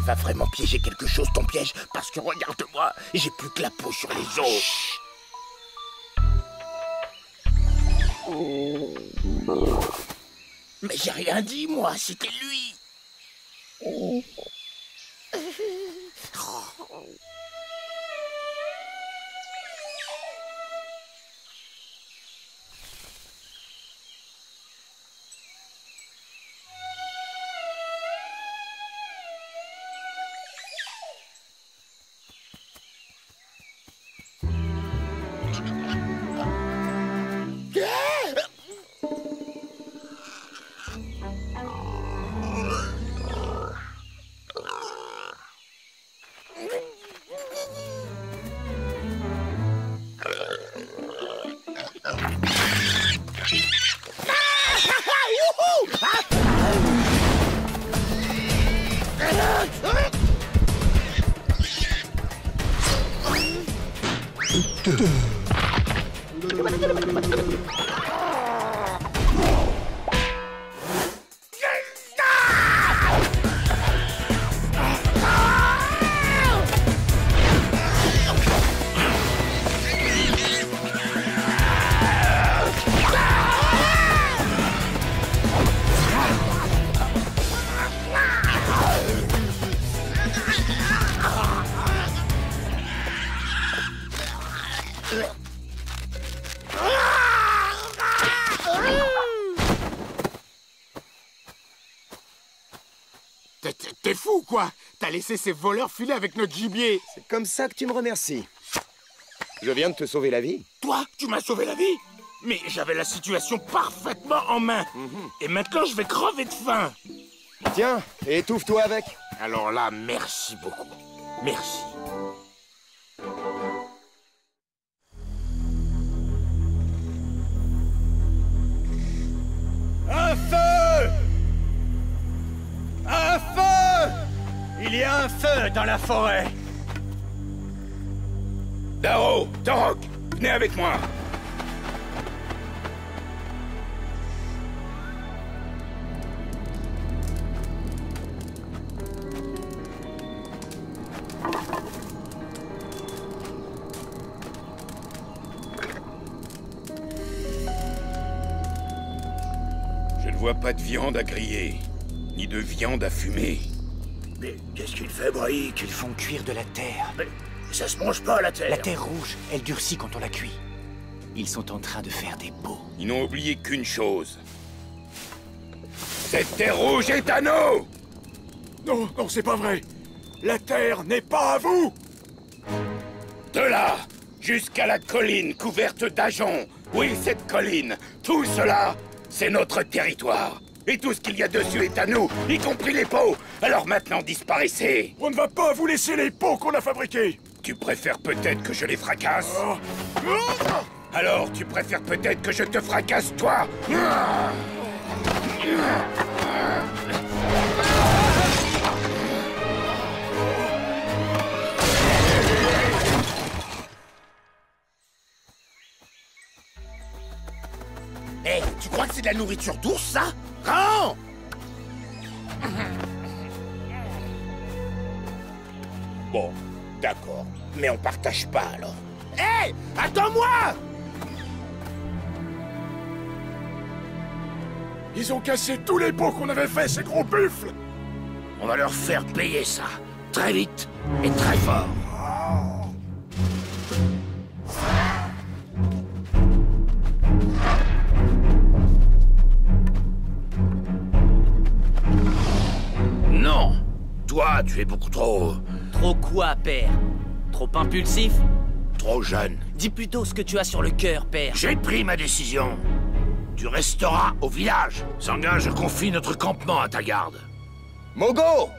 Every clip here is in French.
va vraiment piéger quelque chose, ton piège, parce que regarde-moi, j'ai plus que la peau sur les os. Mais j'ai rien dit, moi, c'était lui. T'es fou, quoi? T'as laissé ces voleurs filer avec notre gibier. C'est comme ça que tu me remercies. Je viens de te sauver la vie. Toi, tu m'as sauvé la vie? Mais j'avais la situation parfaitement en main. Et maintenant, je vais crever de faim. Tiens, étouffe-toi avec. Alors là, merci beaucoup. Merci. Un feu! Un feu! Il y a un feu dans la forêt. Daro, Torok, venez avec moi. Je ne vois pas de viande à griller, ni de viande à fumer. Mais qu'est-ce qu'il fait, Brick? Ils font cuire de la terre. Mais ça se mange pas, la terre. La terre rouge, elle durcit quand on la cuit. Ils sont en train de faire des pots. Ils n'ont oublié qu'une chose. Cette terre rouge est à nous! Non, non, c'est pas vrai. La terre n'est pas à vous. De là, jusqu'à la colline couverte d'ajoncs. Oui, cette colline, tout cela, c'est notre territoire. Et tout ce qu'il y a dessus est à nous, y compris les pots. Alors maintenant, disparaissez. On ne va pas vous laisser les pots qu'on a fabriqués. Tu préfères peut-être que je les fracasse? Alors, tu préfères peut-être que je te fracasse, toi? Hé, tu crois que c'est de la nourriture douce, ça? Non! Bon, d'accord. Mais on partage pas, alors. Hé! Attends-moi! Ils ont cassé tous les pots qu'on avait fait, ces gros buffles. On va leur faire payer ça. Très vite et très fort. Non! Toi, tu es beaucoup trop... Trop quoi, père? Trop impulsif? trop jeune. Dis plutôt ce que tu as sur le cœur, père. J'ai pris ma décision. Tu resteras au village. Sanguin, je confie notre campement à ta garde. Mogo!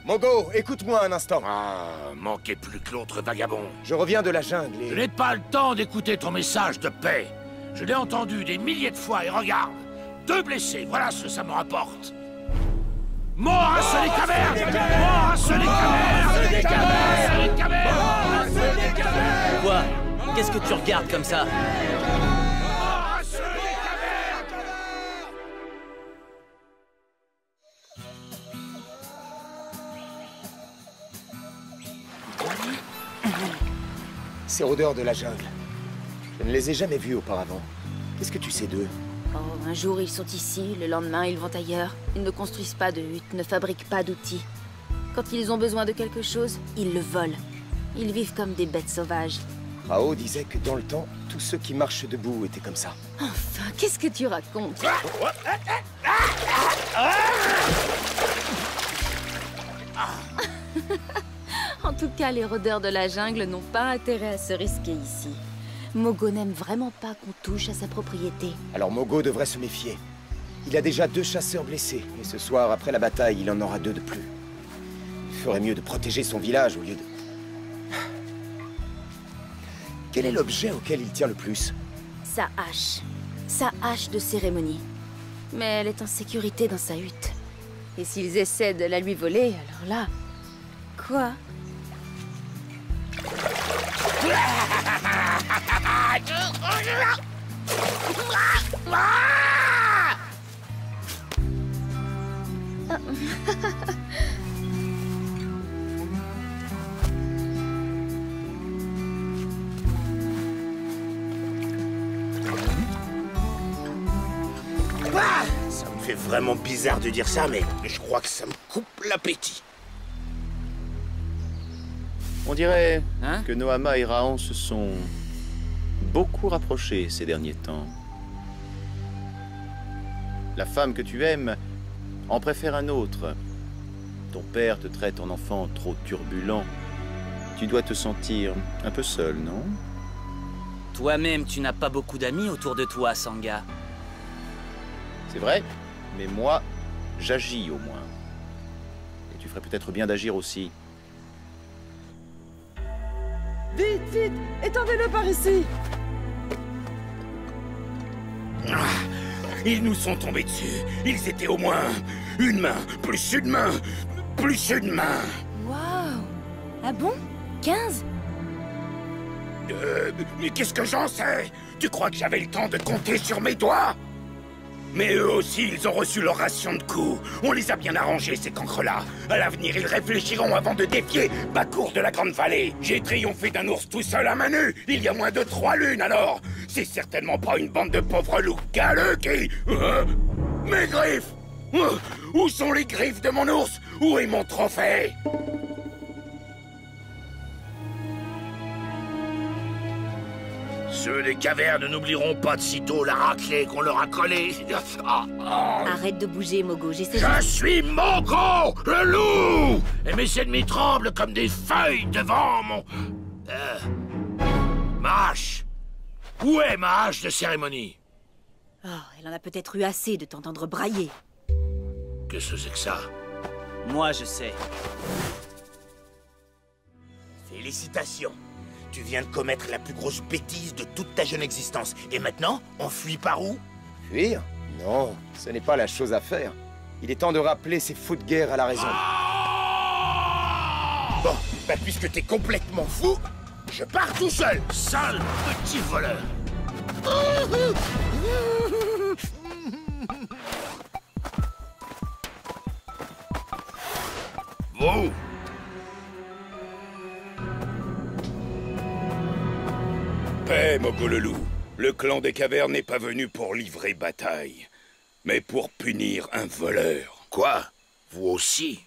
Mogo, écoute-moi un instant. Ah, manquez plus que l'autre vagabond. Je reviens de la jungle Je et... n'ai pas le temps d'écouter ton message de paix. Je l'ai entendu des milliers de fois et regarde, 2 blessés, voilà ce que ça me rapporte. Mort à ceux des cavernes! Mort à ceux des cavernes! Mort à ceux des cavernes! Quoi? Qu'est-ce que tu regardes comme ça? Mort à ceux des cavernes! Ces rôdeurs de la jungle. Je ne les ai jamais vus auparavant. Qu'est-ce que tu sais d'eux? Oh, un jour ils sont ici, le lendemain ils vont ailleurs. Ils ne construisent pas de huttes, ne fabriquent pas d'outils. Quand ils ont besoin de quelque chose, ils le volent. Ils vivent comme des bêtes sauvages. Rao disait que dans le temps, tous ceux qui marchent debout étaient comme ça. Enfin, qu'est-ce que tu racontes? En tout cas, les rôdeurs de la jungle n'ont pas intérêt à se risquer ici. Mogo n'aime vraiment pas qu'on touche à sa propriété. Alors Mogo devrait se méfier. Il a déjà 2 chasseurs blessés, et ce soir, après la bataille, il en aura 2 de plus. Il ferait mieux de protéger son village au lieu de... Quel est l'objet auquel il tient le plus? Sa hache. Sa hache de cérémonie. Mais elle est en sécurité dans sa hutte. Et s'ils essaient de la lui voler, alors là... Quoi? Ça me fait vraiment bizarre de dire ça, mais je crois que ça me coupe l'appétit. On dirait Hein? que Nohama et Raon se sont beaucoup rapprochés ces derniers temps. La femme que tu aimes en préfère un autre. Ton père te traite en enfant trop turbulent. Tu dois te sentir un peu seul, non? Toi-même, tu n'as pas beaucoup d'amis autour de toi, Sangha. C'est vrai, mais moi, j'agis au moins. Et tu ferais peut-être bien d'agir aussi. Vite, vite! Étendez-le par ici! Ils nous sont tombés dessus. Ils étaient au moins une main, plus une main, plus une main. Waouh! Ah bon? 15? Mais qu'est-ce que j'en sais? Tu crois que j'avais le temps de compter sur mes doigts? Mais eux aussi, ils ont reçu leur ration de coups. On les a bien arrangés, ces cancres-là. À l'avenir, ils réfléchiront avant de défier Bakour de la Grande Vallée. J'ai triomphé d'un ours tout seul à main nue, il y a moins de 3 lunes, alors. C'est certainement pas une bande de pauvres loups galeux qui... mes griffes! Où sont les griffes de mon ours? Où est mon trophée? Ceux des cavernes n'oublieront pas de sitôt la raclée qu'on leur a collée. Arrête de bouger, Mogo, j'essaie de... Je suis Mogo, le loup! Et mes ennemis tremblent comme des feuilles devant mon... ma hache. Où est ma hache de cérémonie? Oh, elle en a peut-être eu assez de t'entendre brailler. Qu'est-ce que c'est que ça? Moi, je sais. Félicitations. Tu viens de commettre la plus grosse bêtise de toute ta jeune existence. Et maintenant, on fuit par où? Fuir? Non, ce n'est pas la chose à faire. Il est temps de rappeler ces fous de guerre à la raison. Bon, bah puisque t'es complètement fou, je pars tout seul, sale petit voleur. Vous! Paix, Mogo le loup. Le clan des cavernes n'est pas venu pour livrer bataille, mais pour punir un voleur. Quoi? Vous aussi?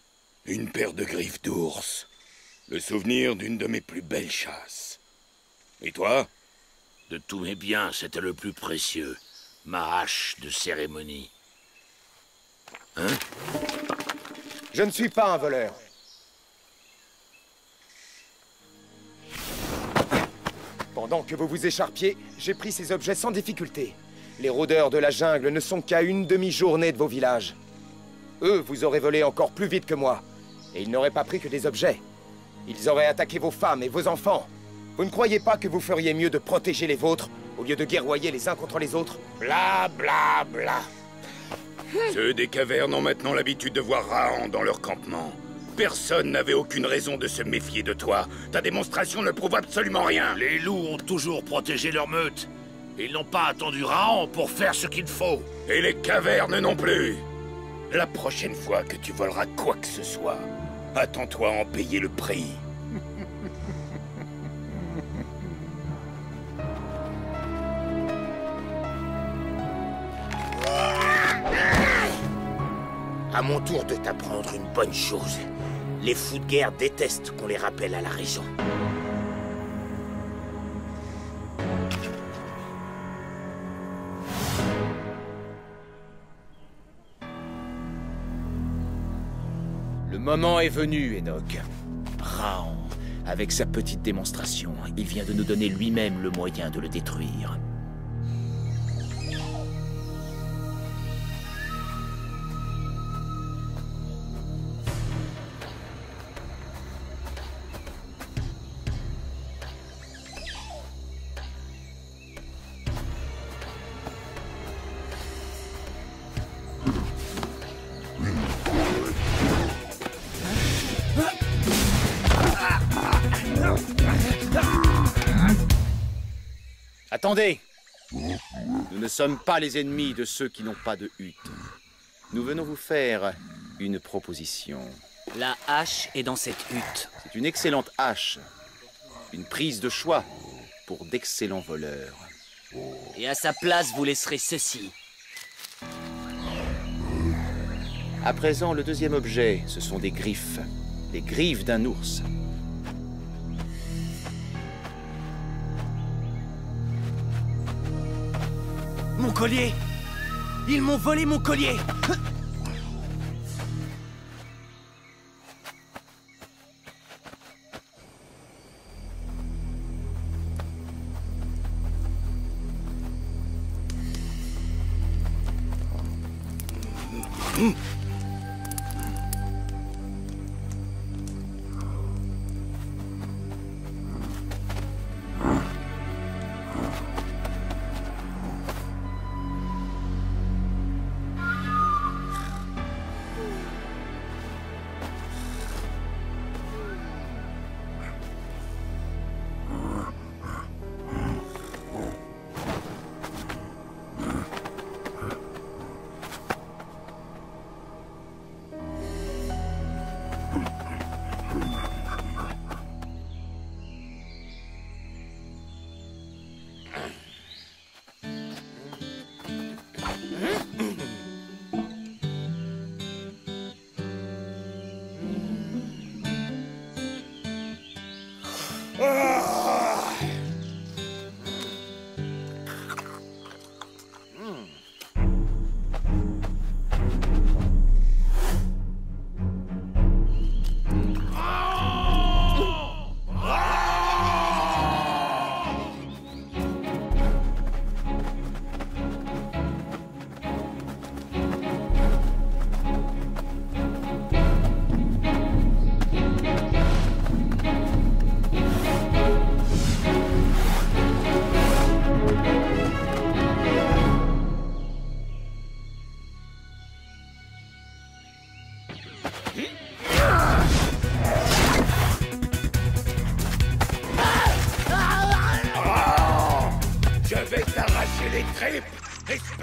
Une paire de griffes d'ours. Le souvenir d'une de mes plus belles chasses. Et toi? De tous mes biens, c'était le plus précieux. Ma hache de cérémonie. Hein? Je ne suis pas un voleur. Pendant que vous vous écharpiez, j'ai pris ces objets sans difficulté. Les rôdeurs de la jungle ne sont qu'à une demi-journée de vos villages. Eux vous auraient volé encore plus vite que moi. Et ils n'auraient pas pris que des objets. Ils auraient attaqué vos femmes et vos enfants. Vous ne croyez pas que vous feriez mieux de protéger les vôtres, au lieu de guerroyer les uns contre les autres? Bla bla bla. Ceux des cavernes ont maintenant l'habitude de voir Rahan dans leur campement. Personne n'avait aucune raison de se méfier de toi. Ta démonstration ne prouve absolument rien. Les loups ont toujours protégé leur meute. Ils n'ont pas attendu Rahan pour faire ce qu'il faut. Et les cavernes non plus. La prochaine fois que tu voleras quoi que ce soit, attends-toi à en payer le prix. À mon tour de t'apprendre une bonne chose. Les fous de guerre détestent qu'on les rappelle à la raison. Le moment est venu, Enoch. Raon, avec sa petite démonstration, il vient de nous donner lui-même le moyen de le détruire. Attendez! Nous ne sommes pas les ennemis de ceux qui n'ont pas de hutte. Nous venons vous faire une proposition. La hache est dans cette hutte. C'est une excellente hache. Une prise de choix pour d'excellents voleurs. Et à sa place, vous laisserez ceci. À présent, le deuxième objet, ce sont des griffes. Les griffes d'un ours. Mon collier! Ils m'ont volé mon collier!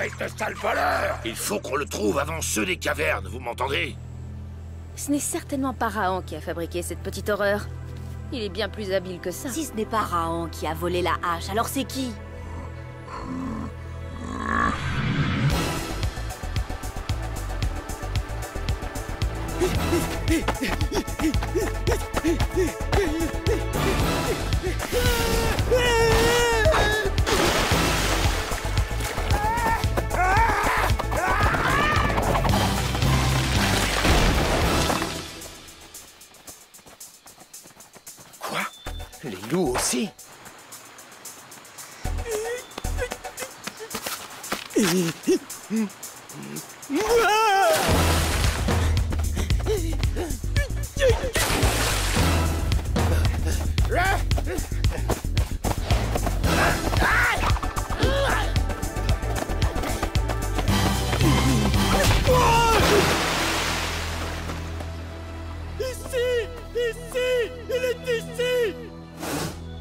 Espèce de sale voleur! Il faut qu'on le trouve avant ceux des cavernes, vous m'entendez? Ce n'est certainement pas Raon qui a fabriqué cette petite horreur. Il est bien plus habile que ça. Si ce n'est pas Raon qui a volé la hache, alors c'est qui? Les loups aussi?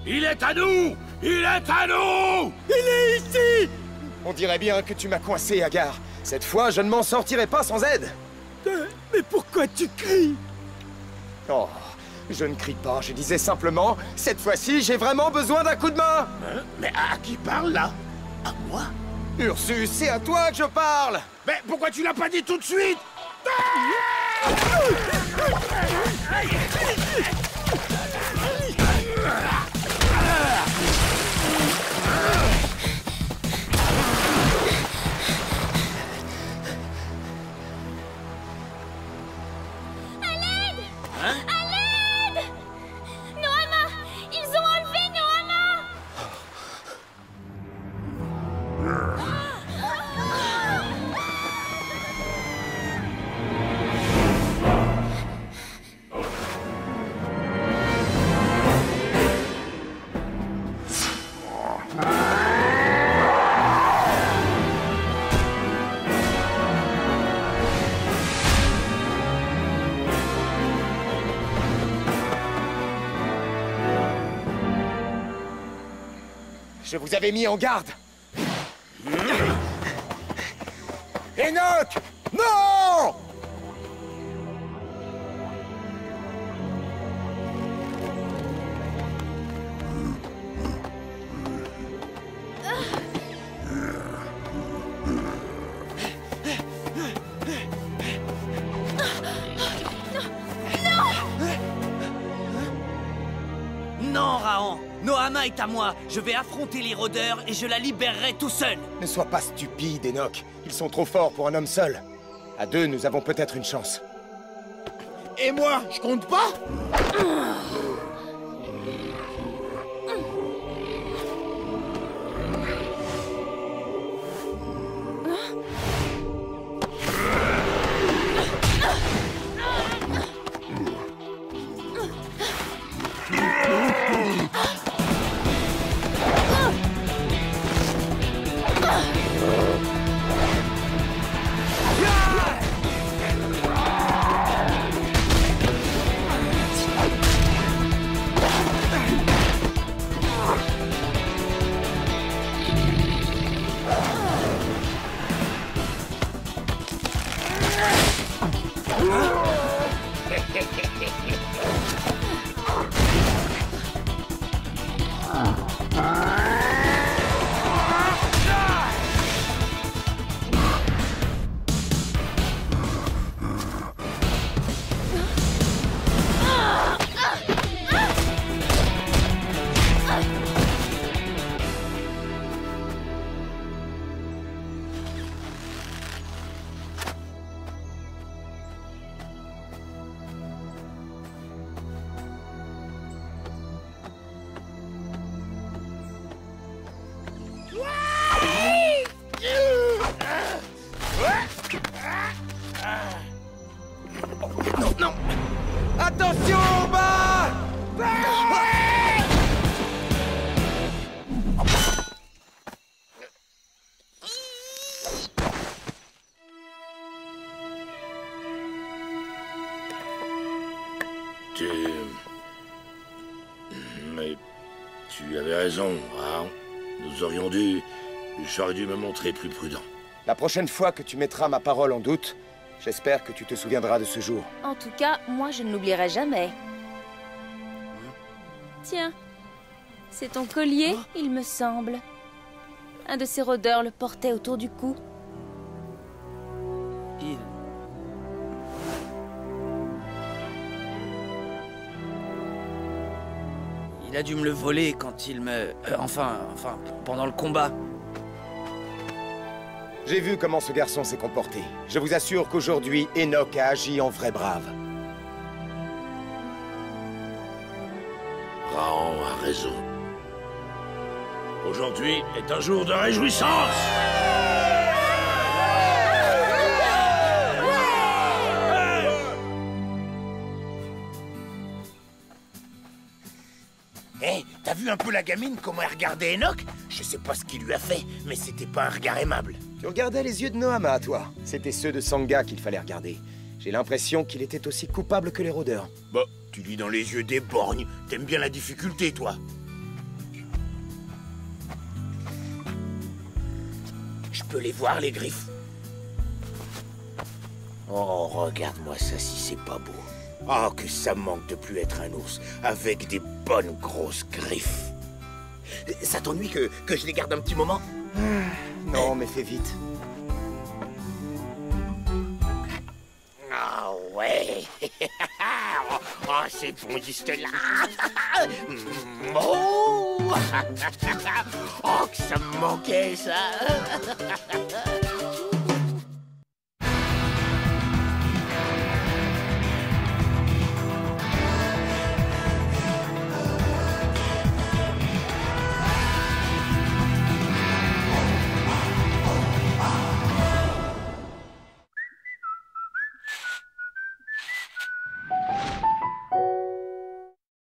Il est à nous! Il est à nous! Il est ici! On dirait bien que tu m'as coincé, Agar. Cette fois, je ne m'en sortirai pas sans aide. Mais pourquoi tu cries? Oh, je ne crie pas, je disais simplement, cette fois-ci, j'ai vraiment besoin d'un coup de main! Hein? Mais à qui parle, là? À moi? Ursus, c'est à toi que je parle! Mais pourquoi tu l'as pas dit tout de suite? Je vous avais mis en garde. Enoch! Non! Non, Raon! Nohama est à moi. Je vais affronter les rôdeurs et je la libérerai tout seul. Ne sois pas stupide, Enoch. Ils sont trop forts pour un homme seul. À deux, nous avons peut-être une chance. Et moi, je compte pas? Non, non! Attention, en bas! Mais tu avais raison, hein. J'aurais dû me montrer plus prudent. La prochaine fois que tu mettras ma parole en doute, j'espère que tu te souviendras de ce jour. En tout cas, moi je ne l'oublierai jamais. Tiens, c'est ton collier, il me semble. Un de ces rôdeurs le portait autour du cou. Il a dû me le voler quand il me... enfin, pendant le combat. J'ai vu comment ce garçon s'est comporté. Je vous assure qu'aujourd'hui, Enoch a agi en vrai brave. Raon a raison. Aujourd'hui est un jour de réjouissance. Hé, t'as vu un peu la gamine, comment elle regardait Enoch? Je sais pas ce qu'il lui a fait, mais c'était pas un regard aimable. Tu regardais les yeux de Nohama, toi. C'était ceux de Sangha qu'il fallait regarder. J'ai l'impression qu'il était aussi coupable que les rôdeurs. Bah, tu lis dans les yeux des borgnes. T'aimes bien la difficulté, toi. Je peux les voir, les griffes? Oh, regarde-moi ça si c'est pas beau. Oh, que ça manque de plus être un ours, avec des bonnes grosses griffes. Ça t'ennuie que je les garde un petit moment? Non, mais fais vite. ouais. Oh, c'est bon juste là. Oh, oh, que ça me manquait, ça.